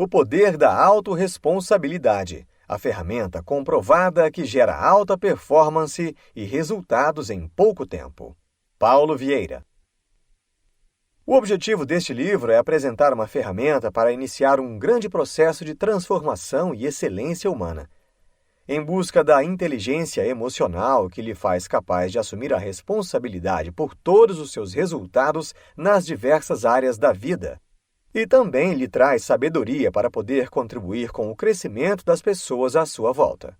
O poder da autorresponsabilidade, a ferramenta comprovada que gera alta performance e resultados em pouco tempo. Paulo Vieira. O objetivo deste livro é apresentar uma ferramenta para iniciar um grande processo de transformação e excelência humana. Em busca da inteligência emocional que lhe faz capaz de assumir a responsabilidade por todos os seus resultados nas diversas áreas da vida. E também lhe traz sabedoria para poder contribuir com o crescimento das pessoas à sua volta.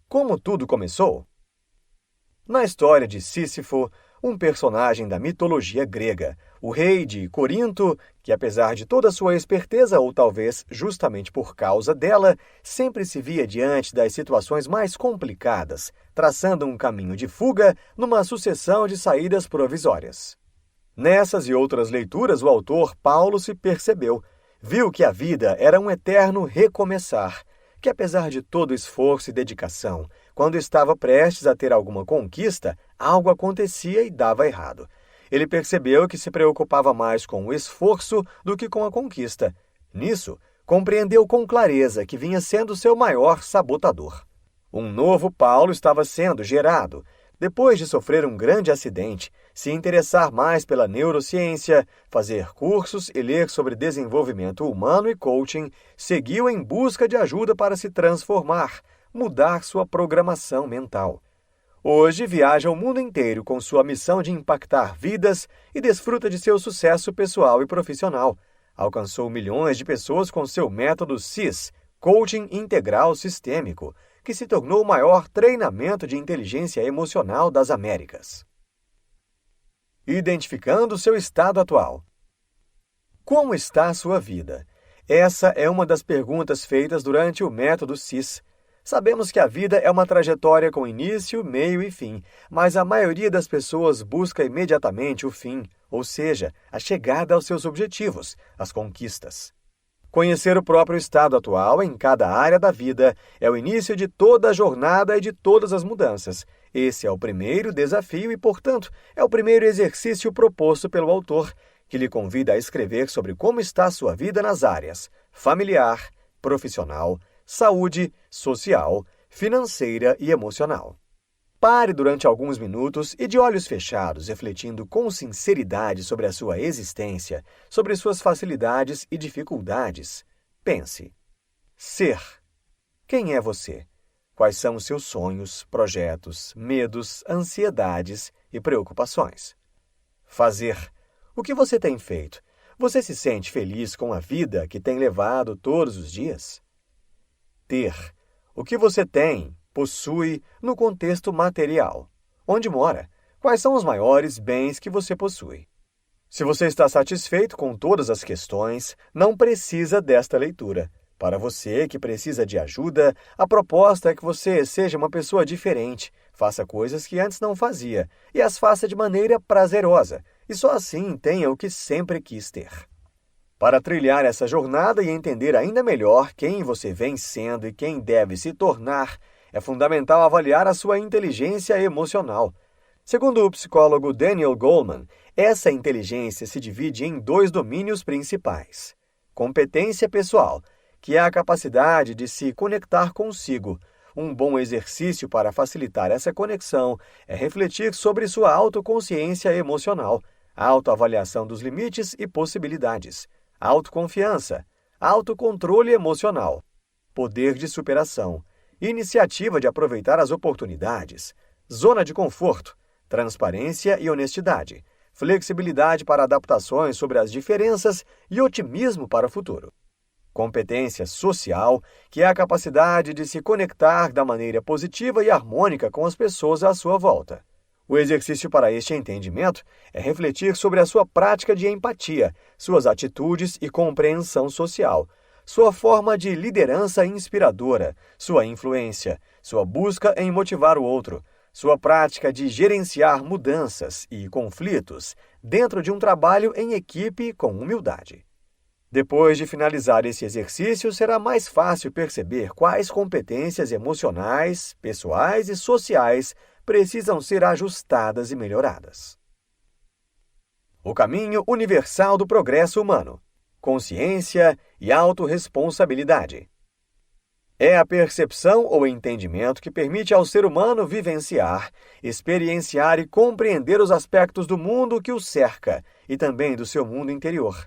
Como tudo começou? Na história de Sísifo, um personagem da mitologia grega, o rei de Corinto, que apesar de toda sua esperteza, ou talvez justamente por causa dela, sempre se via diante das situações mais complicadas, traçando um caminho de fuga numa sucessão de saídas provisórias. Nessas e outras leituras, o autor Paulo se percebeu, viu que a vida era um eterno recomeçar, que apesar de todo esforço e dedicação, quando estava prestes a ter alguma conquista, algo acontecia e dava errado. Ele percebeu que se preocupava mais com o esforço do que com a conquista. Nisso, compreendeu com clareza que vinha sendo seu maior sabotador. Um novo Paulo estava sendo gerado. Depois de sofrer um grande acidente, se interessar mais pela neurociência, fazer cursos e ler sobre desenvolvimento humano e coaching, seguiu em busca de ajuda para se transformar, mudar sua programação mental. Hoje viaja o mundo inteiro com sua missão de impactar vidas e desfruta de seu sucesso pessoal e profissional. Alcançou milhões de pessoas com seu método CIS, Coaching Integral Sistêmico, que se tornou o maior treinamento de inteligência emocional das Américas. Identificando seu estado atual. Como está a sua vida? Essa é uma das perguntas feitas durante o método CIS. Sabemos que a vida é uma trajetória com início, meio e fim, mas a maioria das pessoas busca imediatamente o fim, ou seja, a chegada aos seus objetivos, as conquistas. Conhecer o próprio estado atual em cada área da vida é o início de toda a jornada e de todas as mudanças. Esse é o primeiro desafio e, portanto, é o primeiro exercício proposto pelo autor, que lhe convida a escrever sobre como está a sua vida nas áreas familiar, profissional, saúde, social, financeira e emocional. Pare durante alguns minutos e, de olhos fechados, refletindo com sinceridade sobre a sua existência, sobre suas facilidades e dificuldades, pense. Ser. Quem é você? Quais são os seus sonhos, projetos, medos, ansiedades e preocupações? Fazer. O que você tem feito? Você se sente feliz com a vida que tem levado todos os dias? Ter. O que você tem, possui no contexto material? Onde mora? Quais são os maiores bens que você possui? Se você está satisfeito com todas as questões, não precisa desta leitura. Para você que precisa de ajuda, a proposta é que você seja uma pessoa diferente, faça coisas que antes não fazia e as faça de maneira prazerosa, e só assim tenha o que sempre quis ter. Para trilhar essa jornada e entender ainda melhor quem você vem sendo e quem deve se tornar, é fundamental avaliar a sua inteligência emocional. Segundo o psicólogo Daniel Goleman, essa inteligência se divide em 2 domínios principais. Competência pessoal, que é a capacidade de se conectar consigo. Um bom exercício para facilitar essa conexão é refletir sobre sua autoconsciência emocional, autoavaliação dos limites e possibilidades, autoconfiança, autocontrole emocional, poder de superação, iniciativa de aproveitar as oportunidades, zona de conforto, transparência e honestidade, flexibilidade para adaptações sobre as diferenças e otimismo para o futuro. Competência social, que é a capacidade de se conectar da maneira positiva e harmônica com as pessoas à sua volta. O exercício para este entendimento é refletir sobre a sua prática de empatia, suas atitudes e compreensão social, sua forma de liderança inspiradora, sua influência, sua busca em motivar o outro, sua prática de gerenciar mudanças e conflitos dentro de um trabalho em equipe com humildade. Depois de finalizar esse exercício, será mais fácil perceber quais competências emocionais, pessoais e sociais precisam ser ajustadas e melhoradas. O caminho universal do progresso humano. consciência e autorresponsabilidade. É a percepção ou entendimento que permite ao ser humano vivenciar, experienciar e compreender os aspectos do mundo que o cerca e também do seu mundo interior.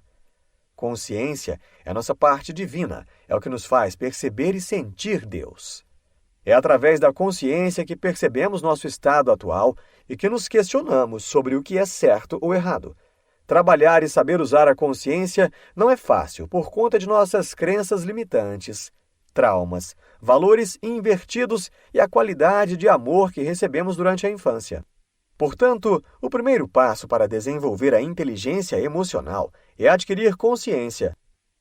Consciência é a nossa parte divina, é o que nos faz perceber e sentir Deus. É através da consciência que percebemos nosso estado atual e que nos questionamos sobre o que é certo ou errado. Trabalhar e saber usar a consciência não é fácil por conta de nossas crenças limitantes, traumas, valores invertidos e a qualidade de amor que recebemos durante a infância. Portanto, o primeiro passo para desenvolver a inteligência emocional é adquirir consciência.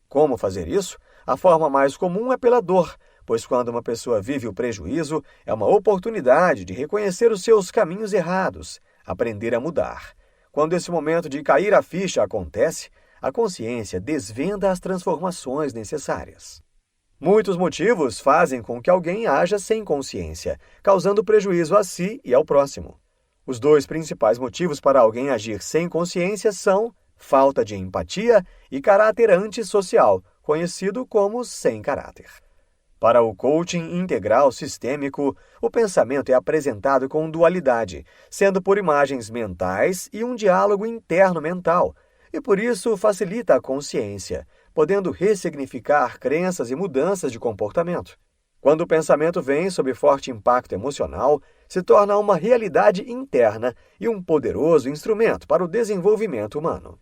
Como fazer isso? A forma mais comum é pela dor, pois quando uma pessoa vive o prejuízo, é uma oportunidade de reconhecer os seus caminhos errados, aprender a mudar. Quando esse momento de cair a ficha acontece, a consciência desvenda as transformações necessárias. Muitos motivos fazem com que alguém haja sem consciência, causando prejuízo a si e ao próximo. Os dois principais motivos para alguém agir sem consciência são falta de empatia e caráter antissocial, conhecido como sem caráter. Para o coaching integral sistêmico, o pensamento é apresentado com dualidade, sendo por imagens mentais e um diálogo interno mental, e por isso facilita a consciência, podendo ressignificar crenças e mudanças de comportamento. Quando o pensamento vem sob forte impacto emocional, se torna uma realidade interna e um poderoso instrumento para o desenvolvimento humano.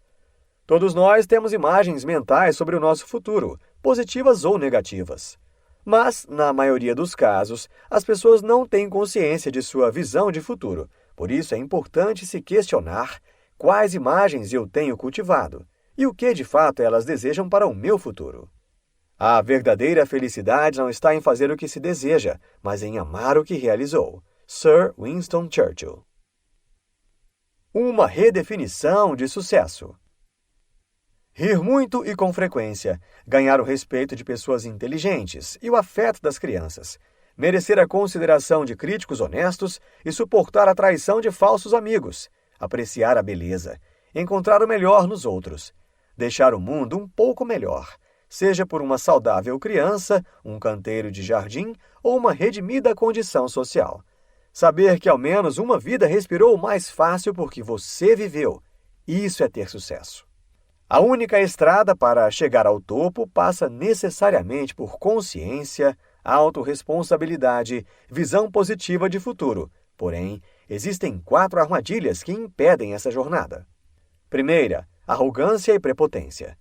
Todos nós temos imagens mentais sobre o nosso futuro, positivas ou negativas. Mas, na maioria dos casos, as pessoas não têm consciência de sua visão de futuro. Por isso é importante se questionar quais imagens eu tenho cultivado e o que de fato elas desejam para o meu futuro. A verdadeira felicidade não está em fazer o que se deseja, mas em amar o que realizou. Sir Winston Churchill. Uma redefinição de sucesso. Rir muito e com frequência, ganhar o respeito de pessoas inteligentes e o afeto das crianças, merecer a consideração de críticos honestos e suportar a traição de falsos amigos, apreciar a beleza, encontrar o melhor nos outros, deixar o mundo um pouco melhor, seja por uma saudável criança, um canteiro de jardim ou uma redimida condição social. Saber que ao menos uma vida respirou mais fácil porque você viveu, isso é ter sucesso. A única estrada para chegar ao topo passa necessariamente por consciência, autorresponsabilidade, visão positiva de futuro. Porém, existem 4 armadilhas que impedem essa jornada. Primeira, arrogância e prepotência.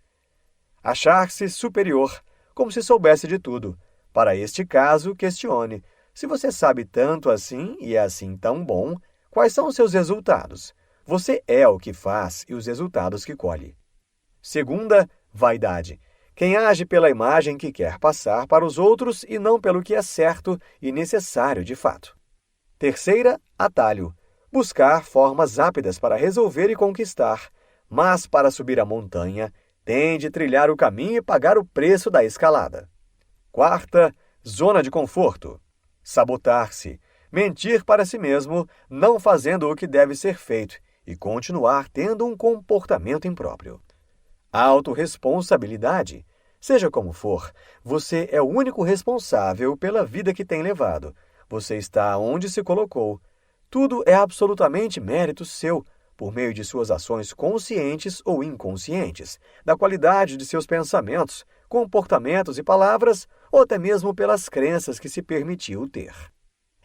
Achar-se superior, como se soubesse de tudo. Para este caso, questione: se você sabe tanto assim e é assim tão bom, quais são os seus resultados? Você é o que faz e os resultados que colhe. Segunda, vaidade. Quem age pela imagem que quer passar para os outros e não pelo que é certo e necessário de fato. Terceira, atalho. Buscar formas rápidas para resolver e conquistar, mas para subir a montanha, tem de trilhar o caminho e pagar o preço da escalada. Quarta, zona de conforto. Sabotar-se, mentir para si mesmo, não fazendo o que deve ser feito e continuar tendo um comportamento impróprio. Autorresponsabilidade. Seja como for, você é o único responsável pela vida que tem levado. Você está onde se colocou. Tudo é absolutamente mérito seu, por meio de suas ações conscientes ou inconscientes, da qualidade de seus pensamentos, comportamentos e palavras, ou até mesmo pelas crenças que se permitiu ter.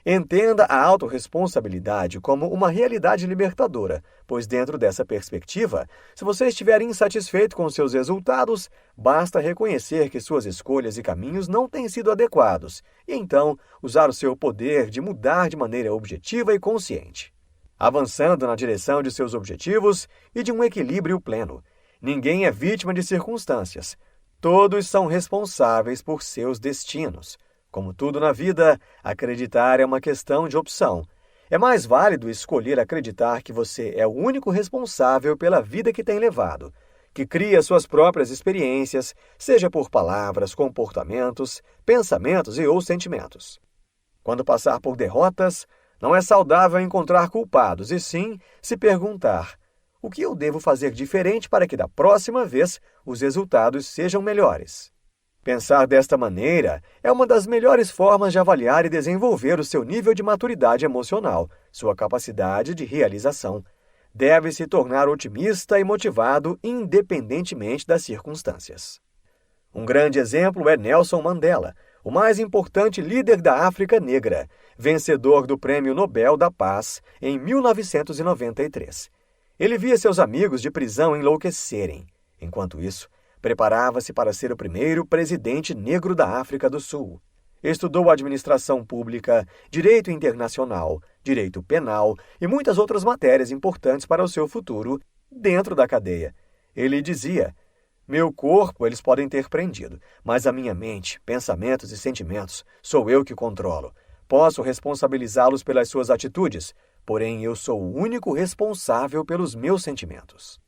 Entenda a autorresponsabilidade como uma realidade libertadora, pois dentro dessa perspectiva, se você estiver insatisfeito com seus resultados, basta reconhecer que suas escolhas e caminhos não têm sido adequados, e então usar o seu poder de mudar de maneira objetiva e consciente. Avançando na direção de seus objetivos e de um equilíbrio pleno. Ninguém é vítima de circunstâncias. Todos são responsáveis por seus destinos. Como tudo na vida, acreditar é uma questão de opção. É mais válido escolher acreditar que você é o único responsável pela vida que tem levado, que cria suas próprias experiências, seja por palavras, comportamentos, pensamentos e ou sentimentos. Quando passar por derrotas, não é saudável encontrar culpados, e sim se perguntar: O que eu devo fazer diferente para que da próxima vez os resultados sejam melhores? Pensar desta maneira é uma das melhores formas de avaliar e desenvolver o seu nível de maturidade emocional, sua capacidade de realização. Deve se tornar otimista e motivado independentemente das circunstâncias. Um grande exemplo é Nelson Mandela, o mais importante líder da África Negra, vencedor do Prêmio Nobel da Paz em 1993. Ele via seus amigos de prisão enlouquecerem. Enquanto isso, preparava-se para ser o primeiro presidente negro da África do Sul. Estudou administração pública, direito internacional, direito penal e muitas outras matérias importantes para o seu futuro dentro da cadeia. Ele dizia: meu corpo eles podem ter prendido, mas a minha mente, pensamentos e sentimentos sou eu que controlo. Posso responsabilizá-los pelas suas atitudes, porém eu sou o único responsável pelos meus sentimentos.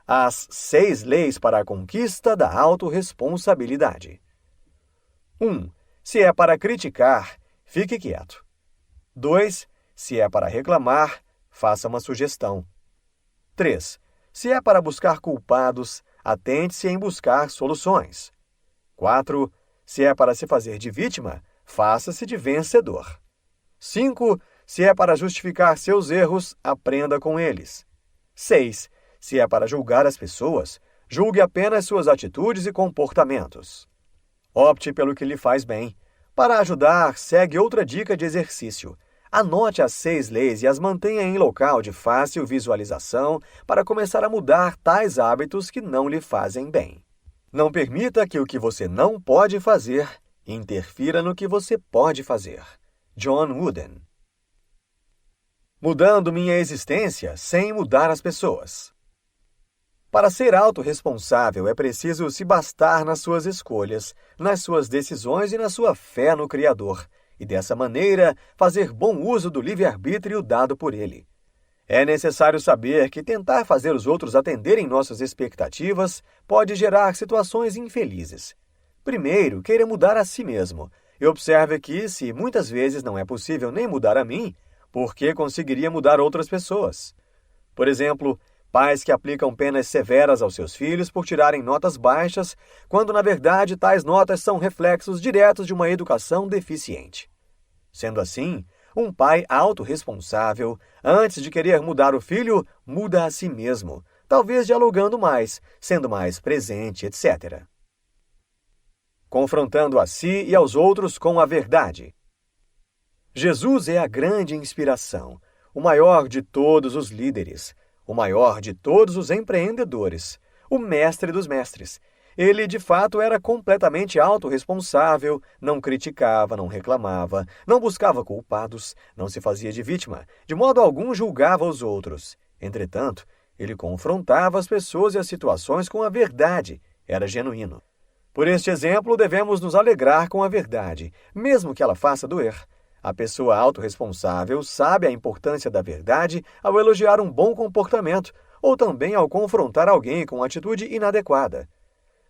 As 6 leis para a conquista da autorresponsabilidade. 1. Se é para criticar, fique quieto. 2. Se é para reclamar, faça uma sugestão. 3. Se é para buscar culpados, atente-se em buscar soluções. 4. Se é para se fazer de vítima, faça-se de vencedor. 5. Se é para justificar seus erros, aprenda com eles. 6. Se é para julgar as pessoas, julgue apenas suas atitudes e comportamentos. Opte pelo que lhe faz bem. Para ajudar, segue outra dica de exercício. Anote as 6 leis e as mantenha em local de fácil visualização para começar a mudar tais hábitos que não lhe fazem bem. Não permita que o que você não pode fazer interfira no que você pode fazer. John Wooden. Mudando minha existência sem mudar as pessoas. Para ser autorresponsável, é preciso se bastar nas suas escolhas, nas suas decisões e na sua fé no Criador, e dessa maneira fazer bom uso do livre-arbítrio dado por ele. É necessário saber que tentar fazer os outros atenderem nossas expectativas pode gerar situações infelizes. Primeiro, queira mudar a si mesmo, e observe que, se muitas vezes não é possível nem mudar a mim, por que conseguiria mudar outras pessoas? Por exemplo, pais que aplicam penas severas aos seus filhos por tirarem notas baixas, quando na verdade tais notas são reflexos diretos de uma educação deficiente. Sendo assim, um pai autorresponsável, antes de querer mudar o filho, muda a si mesmo, talvez dialogando mais, sendo mais presente, etc. Confrontando a si e aos outros com a verdade. Jesus é a grande inspiração, o maior de todos os líderes, o maior de todos os empreendedores, o mestre dos mestres. Ele, de fato, era completamente autorresponsável, não criticava, não reclamava, não buscava culpados, não se fazia de vítima, de modo algum julgava os outros. Entretanto, ele confrontava as pessoas e as situações com a verdade, era genuíno. Por este exemplo, devemos nos alegrar com a verdade, mesmo que ela faça doer. A pessoa autorresponsável sabe a importância da verdade ao elogiar um bom comportamento ou também ao confrontar alguém com atitude inadequada.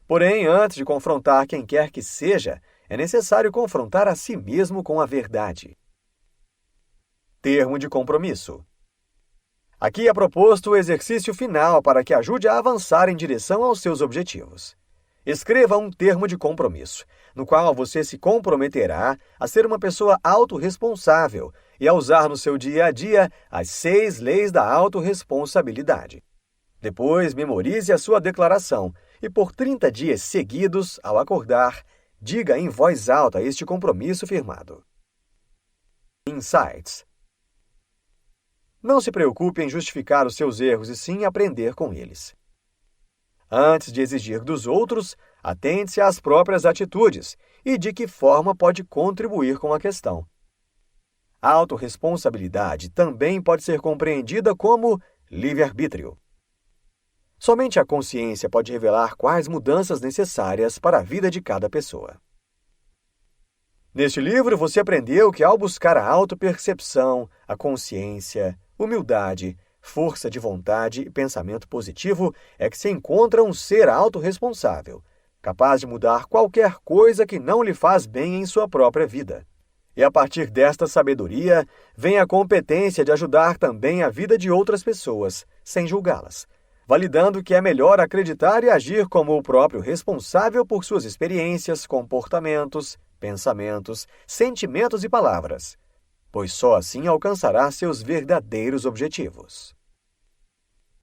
Porém, antes de confrontar quem quer que seja, é necessário confrontar a si mesmo com a verdade. Termo de compromisso. Aqui é proposto o exercício final para que ajude a avançar em direção aos seus objetivos. Escreva um termo de compromisso, no qual você se comprometerá a ser uma pessoa autorresponsável e a usar no seu dia a dia as 6 leis da autorresponsabilidade. Depois, memorize a sua declaração e, por 30 dias seguidos, ao acordar, diga em voz alta este compromisso firmado. Insights. Não se preocupe em justificar os seus erros e sim aprender com eles. Antes de exigir dos outros, atente-se às próprias atitudes e de que forma pode contribuir com a questão. A autorresponsabilidade também pode ser compreendida como livre-arbítrio. Somente a consciência pode revelar quais mudanças necessárias para a vida de cada pessoa. Neste livro, você aprendeu que ao buscar a autopercepção, a consciência, humildade, força de vontade e pensamento positivo é que se encontra um ser autorresponsável, capaz de mudar qualquer coisa que não lhe faz bem em sua própria vida. E a partir desta sabedoria, vem a competência de ajudar também a vida de outras pessoas, sem julgá-las, validando que é melhor acreditar e agir como o próprio responsável por suas experiências, comportamentos, pensamentos, sentimentos e palavras, pois só assim alcançará seus verdadeiros objetivos.